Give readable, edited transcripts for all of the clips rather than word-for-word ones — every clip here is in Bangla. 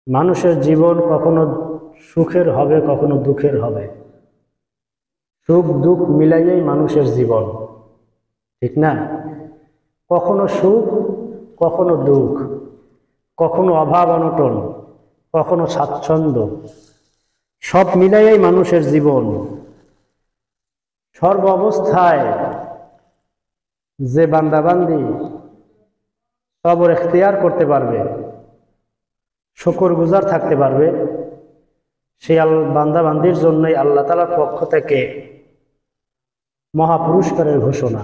মানুষের জীবন কখনো সুখের হবে, কখনো দুঃখের হবে। সুখ দুঃখ মিলাইয়াই মানুষের জীবন, ঠিক না? কখনো সুখ, কখনো দুঃখ, কখনো অভাব অনটন, কখনো স্বাচ্ছন্দ্য, সব মিলাইয়াই মানুষের জীবন। সর্ব অবস্থায় যে বান্দাবান্দি সবর এখতিয়ার করতে পারবে, শুকর গুজার থাকতে পারবে, সেই বান্দাবান্দির জন্যই আল্লাহ তাআলার পক্ষ থেকে মহাপুরস্কারের ঘোষণা।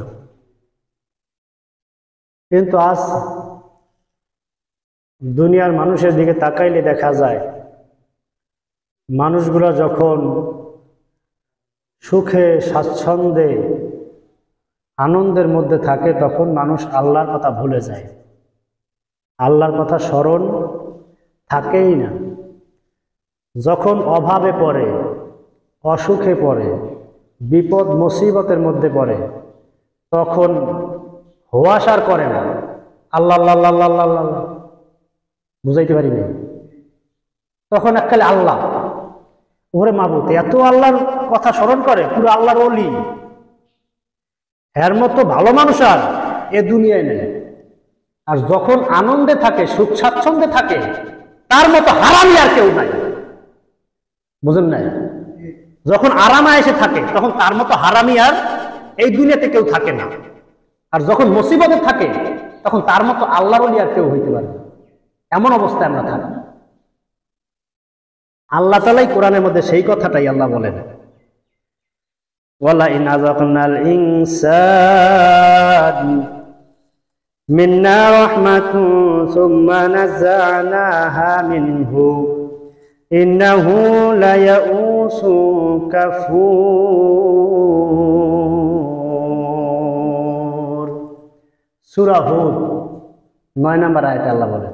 কিন্তু আজ দুনিয়ার মানুষের দিকে তাকাইলে দেখা যায়, মানুষগুলো যখন সুখে স্বাচ্ছন্দ্যে আনন্দের মধ্যে থাকে, তখন মানুষ আল্লাহর কথা ভুলে যায়, আল্লাহর কথা স্মরণ থাকেই না। যখন অভাবে পড়ে, অসুখে পড়ে, বিপদ মুসিবতের মধ্যে পড়ে, তখন হোয়াশার করে না, আল্লাহ আল্লাহ আল্লাহ আল্লাহ আল্লাহ, বুঝাইতে পারি না। তখন এককালে আল্লাহ, ওরে মাবুদ, এত আল্লাহর কথা স্মরণ করে, পুরো আল্লাহর ওলি। এর মতো ভালো মানুষ আর এ দুনিয়ায় নেই। আর যখন আনন্দে থাকে, সুখ স্বাচ্ছন্দ্যে থাকে, তার মতো হারামি আর কেউ নাই, বুঝেন নাই? যখন আরামে এসে থাকে, তখন তার মতো হারামি আর এই দুনিয়াতে কেউ থাকে না। আর যখন মুসিবতে থাকে, তখন তার মতো আল্লাহর ওলি আর কেউ হইতে পারে না। এমন অবস্থায় আমরা থাকি। আল্লাহ তাআলাই কোরআনের মধ্যে সেই কথাটাই আল্লাহ বলেন, ওয়ালা ইন আযাকনাল ইনসান মিন্না রাহমাতুন সুম্মা নাযা'নাহা মিনহু ইন্নাহু লায়াউসুন কাফুর। সূরা হুদ 9 নম্বর আয়াতে আল্লাহ বলেন,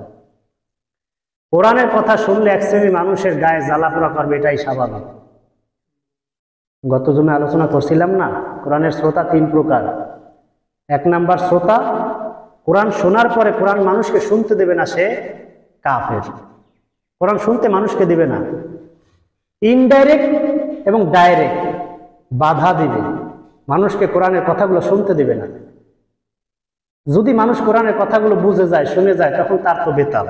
কোরআনের কথা শুনলে এক শ্রেণীর মানুষের গায়ে জ্বালাপোড়া করবে, এটাই স্বাভাবিক। গত জমে আলোচনা করছিলাম না, কোরআনের শ্রোতা 3 প্রকার। 1 নাম্বার শ্রোতা, কোরআন শোনার পরে কোরআন মানুষকে শুনতে দেবে না, সে কাফের। কোরআন শুনতে মানুষকে দিবে না, ইনডাইরেক্ট এবং ডাইরেক্ট বাধা দিবে, মানুষকে কোরআনের কথাগুলো শুনতে দিবে না। যদি মানুষ কোরআনের কথাগুলো বুঝে যায়, শুনে যায়, তখন তার তো বেতাল,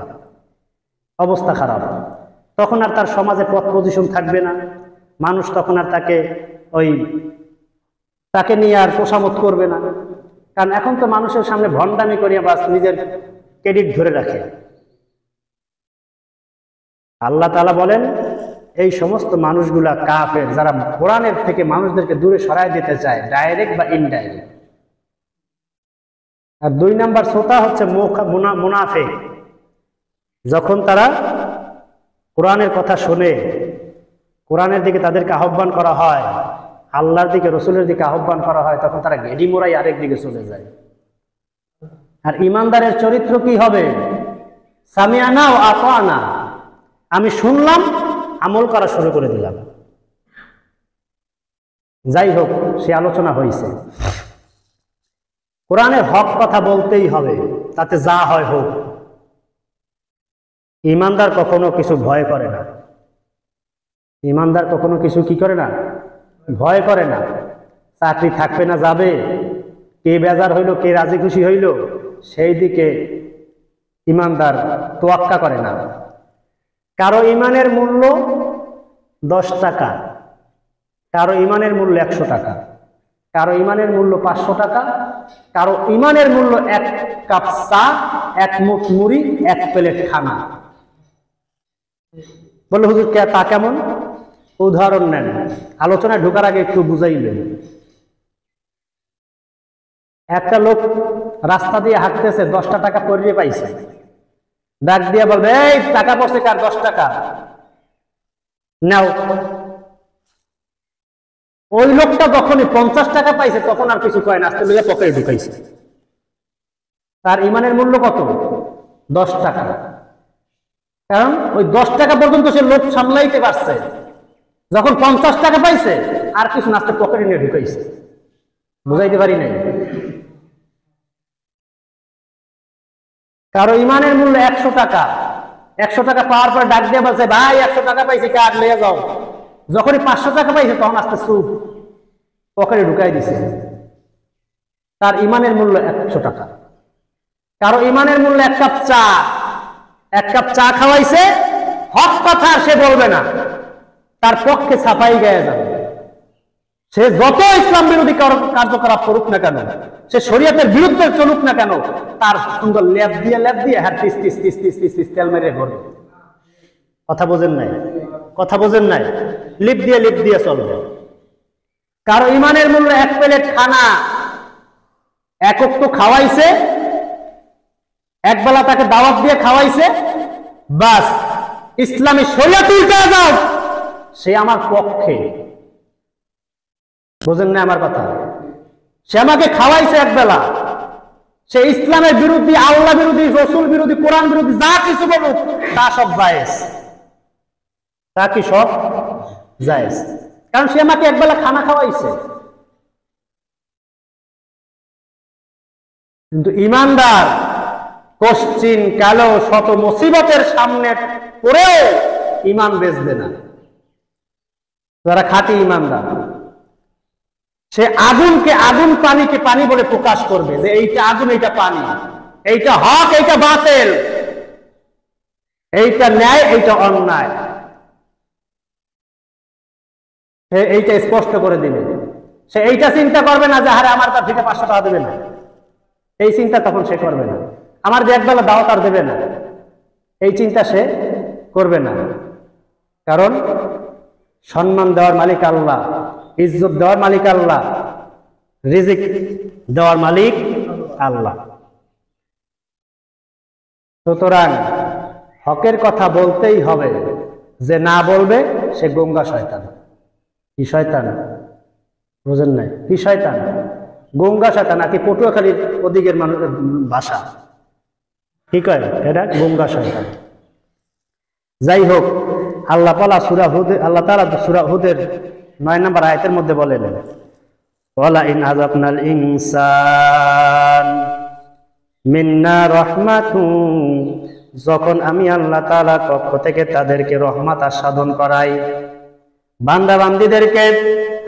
অবস্থা খারাপ। তখন আর তার সমাজে পথ পজিশন থাকবে না, মানুষ তখন আর তাকে নিয়ে আর তোষামত করবে না। কারণ এখন তো মানুষের সামনে ভণ্ডামি করিয়া বাস নিজের ক্রেডিট ধরে রাখে। আল্লাহ তাআলা বলেন, এই সমস্ত মানুষগুলা কাফের, যারা কোরআনের থেকে মানুষদেরকে দূরে সরায় দিতে চায়, ডাইরেক্ট বা ইনডাইরেক্ট। আর 2 নাম্বার শ্রোতা হচ্ছে মুনাফিক। যখন তারা কোরআনের কথা শুনে, কোরআনের দিকে তাদেরকে আহ্বান করা হয়, আল্লাহর দিকে, রসুলের দিকে আহ্বান করা হয়, তখন তারা গেডি মোড়াই আরেক দিকে চলে যায়। আর ইমানদারের চরিত্র কি হবে? সামিআনা ওয়া আতানা, আমি শুনলাম, আমল করা শুরু করে দিলাম। যাই হোক, সে আলোচনা হয়েছে, কোরআনের হক কথা বলতেই হবে, তাতে যা হয় হোক। ইমানদার কখনো কিছু ভয় করে না, ইমানদার কখনো কিছু কি করে না, ভয় করে না। চাকরি থাকবে না যাবে, কে বেজার হইল, কে রাজি খুশি হইল, সেই দিকে ইমানদার তোয়াক্কা করে না। কারো ইমানের মূল্য 10 টাকা, কারো ইমানের মূল্য 100 টাকা, কারো ইমানের মূল্য 500 টাকা, কারো ইমানের মূল্য 1 কাপ চা, 1 মুঠ মুড়ি, 1 প্লেট খানা। বলে হুজুর তা কেমন? উদাহরণ নেন, আলোচনায় ঢোকার আগে একটু বুঝাইলেন। একটা লোক রাস্তা দিয়ে হাঁটতেছে, 10টা টাকা পড়িয়ে পাইছে, ডাক দিয়ে বলবে, এই টাকা পড়ছে কার? 10 টাকা নাও। ওই লোকটা যখনই 50 টাকা পাইছে, তখন আর কিছু কয় না, আস্তে লইয়া পকেটে ঢুকাইছে। তার ইমানের মূল্য কত? 10 টাকা। কারণ ওই 10 টাকা পর্যন্ত সে লোক সামলাইতে পারছে। যখন 50 টাকা পাইছে, আর কিছু নাস্তে পকেটে নিয়ে ঢুকাইছে। বুঝাইতে পারি নাই? কারো ইমানের মূল্য 100 টাকা, 100 টাকা পাওয়ার পর ডাক দিয়ে বলছে, ভাই 100 টাকা পাইছি, কার্ড নিয়ে যাও। যখনই 500 টাকা পাইছে তখন আস্তে চুপ, পকেটে ঢুকাই দিছে। তার ইমানের মূল্য 100 টাকা। কারো ইমানের মূল্য 1 কাপ চা, 1 কাপ চা খাওয়াইছে, হক কথা সে বলবে না, তার পক্ষে ছাপাই গায়ে যাবে। সে যত ইসলাম বিরোধী কার্যকলাপ করুক না কেন, সে শরীয়তের বিরুদ্ধে চলুক না কেন, তার সুন্দর লেপ দিয়ে হ্যাঁ টিস টিস টিস টিস টিস টিস তেল মেরে ভরবে। কথা বোঝেন নাই? কথা বোঝেন নাই? লিপ দিয়ে চলবে। কারো ইমানের মূল্য 1 প্লেট খানা, একক তো খাওয়াইছে, একবেলা তাকে দাওয়াত দিয়ে খাওয়াইছে, বাস ইসলামী শরীয়ত উল্টা যাও, সে আমার পক্ষে। বোঝেন না আমার কথা? সে আমাকে খাওয়াইছে একবেলা, সে ইসলামের বিরোধী, আল্লাহ বিরোধী, রসুল বিরোধী, কোরআন বিরোধী যা কিছু বলুক তা সব জায়েজ। তা কি সব জায়েজ? কারণ সে আমাকে একবেলা খানা খাওয়াইছে। কিন্তু ইমানদার কশ্চিন কালো শত মুসিবতের সামনে পড়েও ইমান বেচবে না। যারা খাঁটি ইমানদার, সে আগুনকে আগুন, পানিকে পানি বলে প্রকাশ করবে যে এইটা আগুন, এইটা পানি, এইটা হক, এইটা বাতিল, এইটা ন্যায়, এইটা অন্যায়, সে এইটা স্পষ্ট করে দিবে। সে এইটা চিন্তা করবে না যে আরে আমার তার থেকে 500 টাকা দেবে না, এই চিন্তা তখন সে করবে না। আমার যে একবেলা দাওয়াত আর দেবে না, এই চিন্তা সে করবে না। কারণ সম্মান দেওয়ার মালিক আল্লাহ, ইজ্জত দেওয়ার মালিক আল্লাহ, রিজিক দেওয়ার মালিক আল্লাহ। সুতরাং হকের কথা বলতেই হবে, যে না বলবে সে গঙ্গা শয়তান। কি শয়তান? বুঝেন নাই? কি শয়তান? গঙ্গা শয়তান। নাকি পটুয়াখালীর ওদিকের মানুষের ভাষা কি কয়, এটা গঙ্গা শয়তান। যাই হোক, আল্লাহ তাআলা সূরা হুদের 9 নম্বর আয়াতের মধ্যে বলেন, ওয়ালা ইন আযাবনাল ইনসান মিন্না রাহমাতুন, যখন আমি আল্লাহ তাআলার পক্ষ থেকে তাদেরকে রহমত আস্বাদন করাই, বান্দা বান্দীদেরকে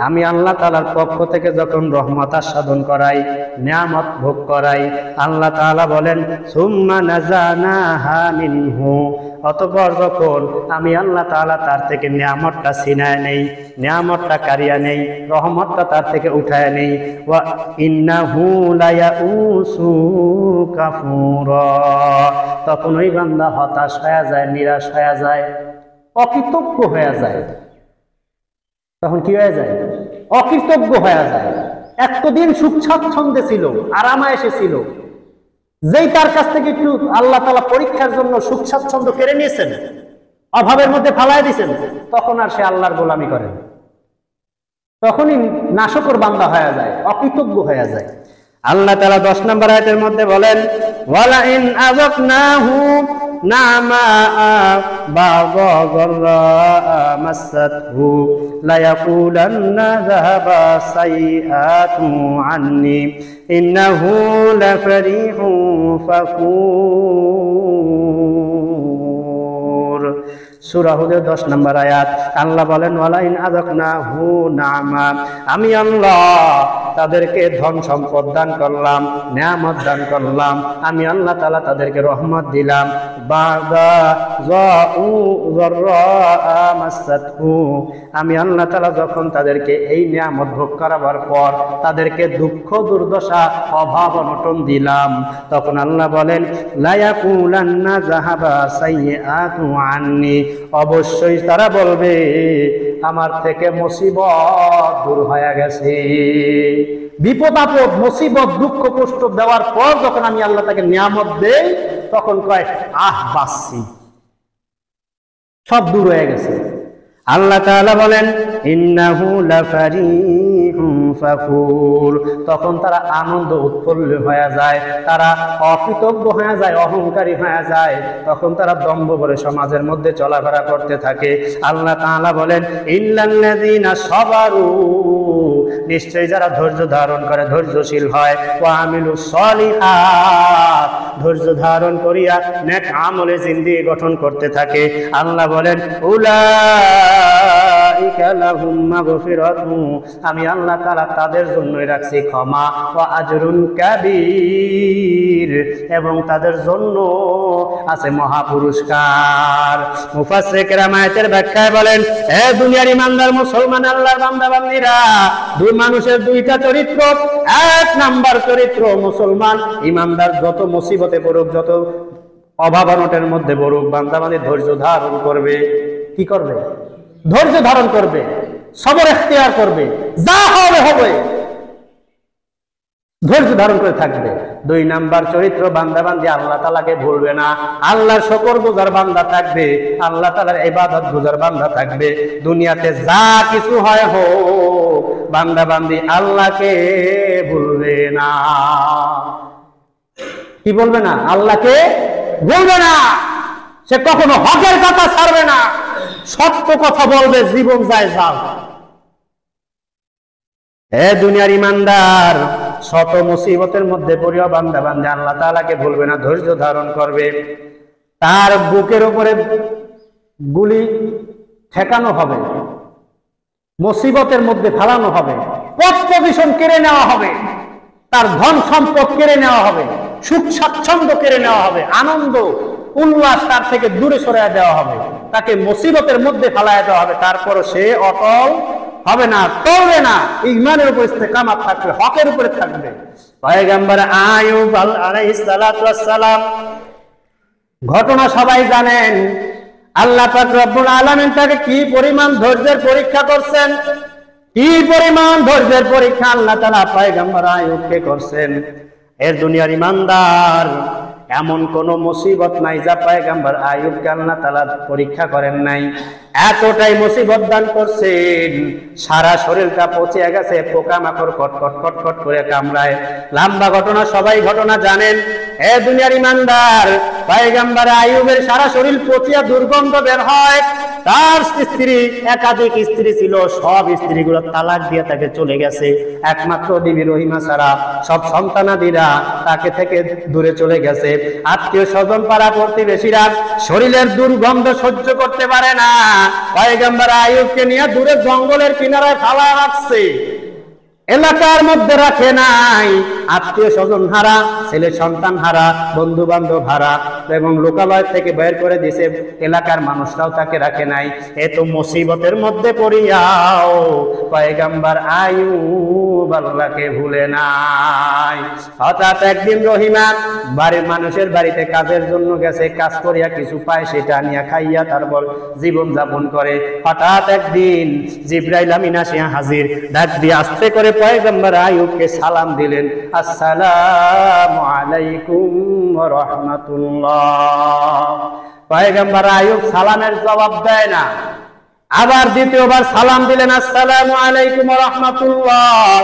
আমি আল্লাহ তাআলার পক্ষ থেকে যখন রহমত আস্বাদন করাই, নিয়ামত ভোগ করাই, আল্লাহ তাআলা বলেন সুম্মা নাযানাহা মিনহু, অতঃপর যখন আমি আল্লাহ তাআলা তার থেকে নিয়ামতটা ছিনায় নেই, নিয়ামতটা কারিয়া নেই, রহমতটা তার থেকে উঠায় নেই, ওয়া ইন্নাহু লায়াউসু কাফুরা, তখন ওই বান্দা হতাশ হয়ে যায়, নিরাশ হয়ে যায়, অকৃতজ্ঞ হয়ে যায়। তখন কি হয়ে যায়? অকৃতজ্ঞ হয়ে যায়। এতদিন সুখ স্বাচ্ছন্দ্যে ছিল, আরামায়েশে ছিল, যেই তার কাছ থেকে একটু আল্লাহ তাআলা পরীক্ষার জন্য সুখ স্বাচ্ছন্দ্য কেড়ে নিয়েছেন, অভাবের মধ্যে ফালায় দিয়েছেন, তখন আর সে আল্লাহর গোলামি করে না। তখনই নাশকর বান্দা হয়ে যায়, অকৃতজ্ঞ হয়ে যায়। আল্লাহ তাআলা 10 নম্বর আয়াতের মধ্যে বলেন, ওয়ালা ইন আযাকনাহু নামা বা'দা যাররা মাসাতহু লায়াকুলান্না যাহাবা সাইয়্যাতু আন্নি ইন্নাহু লাফারিহু ফাকুর। সূরা হুদের 10 নম্বর আয়াত। আল্লাহ বলেন, ওয়ালা ইন আযাকনাহু নামা, আমি আল্লাহ তাদেরকে ধন সম্পদ দান করলাম, নিয়ামত দান করলাম, আমি আল্লাহ তাআলা তাদেরকে রহমত দিলাম, বাদা যাররা মাসাতহু, আমি আল্লাহ তাআলা যখন তাদেরকে এই নিয়ামত ভোগ করাবার পর তাদেরকে দুঃখ দুর্দশা অভাব অনটন দিলাম, তখন আল্লাহ বলেন লায়াকুলান্না যাহাবা সাইয়্যাতু আন্নি, অবশ্যই তারা বলবে আমার থেকে মুসিবত দূর হয়ে গেছে। বিপদ আপদ, মুসিবত, দুঃখ কষ্ট দেওয়ার পর যখন আমি আল্লাহ তাকে নিয়ামত দেই, তখন কয় আহ বাসি, সব দূর হয়ে গেছে। আল্লাহ তাআলা বলেন ইন্নাহু লাফারিহুম ফাকুর, তখন তারা আনন্দ উৎফুল্ল হয়ে যায়, তারা অকৃতজ্ঞ হয়ে যায়, অহংকারী হয়ে যায়, তখন তারা দম্ভ করে সমাজের মধ্যে চলাফেরা করতে থাকে। আল্লাহ তাআলা বলেন ইল্লাল্লাযীনা সাবারু, নিশ্চয়ই যারা ধৈর্য ধারণ করে ধৈর্যশীল হয়, ওয়া আমিলুস সলিহাত ধৈর্য ধারণ করিয়া নেক আমলে জিন্দেগি গঠন করতে থাকে। আল্লাহ বলেন উলাইকা লাহুম মাগফিরাতুন, আমি আল্লাহ তাআলা তাদের জন্যই রাখছি ক্ষমা, ওয়া আজরুন কাবীর এবং তাদের জন্য আছে মহা পুরস্কার। মুফাসসির কেরাম আয়াতের ব্যাখ্যায় বলেন, হে দুনিয়ার ইমানদার মুসলমান আল্লাহর বান্দা বান্দীরা, দুই মানুষের দুইটা চরিত্র। এক নাম্বার চরিত্র মুসলমান ইমানদার যত মুসিবতে পড়ুক, যত অভাব অনটনের মধ্যে পড়ুক, বান্দা বান্দী ধৈর্য ধারণ করবে। কি করবে? ধৈর্য ধারণ করবে, সবর ইখতিয়ার করবে, যা হবে হবে, ধৈর্য ধারণ করে থাকবে। দুই নাম্বার চরিত্র বান্দা বান্দী আল্লাহ তাআলাকে ভুলবে না, আল্লাহর শুকর গুজার বান্দা থাকবে, আল্লাহ তাআলার ইবাদত গুজার বান্দা থাকবে। দুনিয়াতে যা কিছু হয় হোক, বান্দা বান্দী আল্লাহকে ভুলবে না। কি বলবে না? আল্লাহকে ভুলবে না। সে কখনো হকের কথা ছাড়বে না, সত্য কথা বলবে, জীবন যায় যাও। হে দুনিয়ার ইমানদার, শত মুসিবতের মধ্যে পড়িয়া বান্দা বান্দা আল্লাহ তাআলাকে ভুলবে না, ধৈর্য ধারণ করবে। তার বুকের উপরে গুলি ঠেকানো হবে, মুসিবতের মধ্যে ফেলানো হবে, পথ প্রতিশোধ কেড়ে নেওয়া হবে, তার ধন সম্পদ কেড়ে নেওয়া হবে, সুখ স্বাচ্ছন্দ্য কেড়ে নেওয়া হবে, আনন্দ উল্লাস তার থেকে দূরে সরিয়ে দেওয়া হবে, তাকে মুসিবতের মধ্যে ফেলাইয়া দেওয়া হবে। তারপরও সে অটল হবে না, টলবে না, ঈমানের উপর ইস্তেকামাত থাকবে, হকের উপরে থাকবে। পয়গম্বর আইয়ুব আলাইহিস সালাতু ওয়াস সালাম ঘটনা সবাই জানেন। আল্লাহ পাক রব্বুল আলামিন তাকে কি পরিমাণ ধৈর্যের পরীক্ষা করছেন, কি পরিমাণ ধৈর্যের পরীক্ষা আল্লাহ তাআলা পয়গম্বর আইয়ুবকে করছেন। এর দুনিয়ার ইমানদার, এমন কোন মুসিবত নাই যা পয়গম্বর আইয়ুবকে আল্লাহ তাআলা পরীক্ষা করেন নাই। এতটাই মুসিবত দান করছেন, সারা শরীরটা পচে গেছে, পোকামাকড় কটকট কটকট করে কামড়ায়। লম্বা ঘটনা, সবাই ঘটনা জানেন। হে দুনিয়ার ইমানদার, পয়গম্বর আইয়ুবের সারা শরীর পচিয়া দুর্গন্ধ বের হয়। তার স্ত্রী, একাধিক স্ত্রী ছিল, সব স্ত্রীগুলো তালাক দিয়ে তাকে চলে গেছে। একমাত্র বিবি রহিমা ছাড়া সব সন্তানাদিরা তাকে থেকে দূরে চলে গেছে। আত্মীয় স্বজন পাড়া প্রতিবেশীরা শরীরের দুর্গন্ধ সহ্য করতে পারে না, পয়গম্বর আইয়ুবকে নিয়ে দূরে জঙ্গলের কিনারায় ফালা রাখছে, এলাকার মধ্যে রাখে নাই। আত্মীয় স্বজন হারা, ছেলে সন্তান হারা, বন্ধু বান্ধব হারা এবং লোকালয় থেকে বের করে দিছে, এলাকার মানুষরাও তাকে রাখে নাই। এত মুসিবতের মধ্যে পড়িয়াও পয়গম্বর আইয়ুব আল্লাহকে ভুলে নাই। হঠাৎ একদিন রহিমা বাড়ির মানুষের বাড়িতে কাজের জন্য গেছে, কাজ করিয়া কিছু পায়, সেটা নিয়ে খাইয়া তারপর জীবন যাপন করে। হঠাৎ একদিন জিবরাইল আমিন আসিয়া হাজির, ডাক দিয়ে আস্তে করে পয়গম্বর আইয়ুবকে সালাম দিলেন, আসসালামু আলাইকুম ওয়া রাহমাতুল্লাহ। পয়গম্বর আইয়ুব সালামের জবাব দেয় না, আবার দ্বিতীয়বার সালাম দিলেন, আসসালামু আলাইকুম ওয়া রাহমাতুল্লাহ।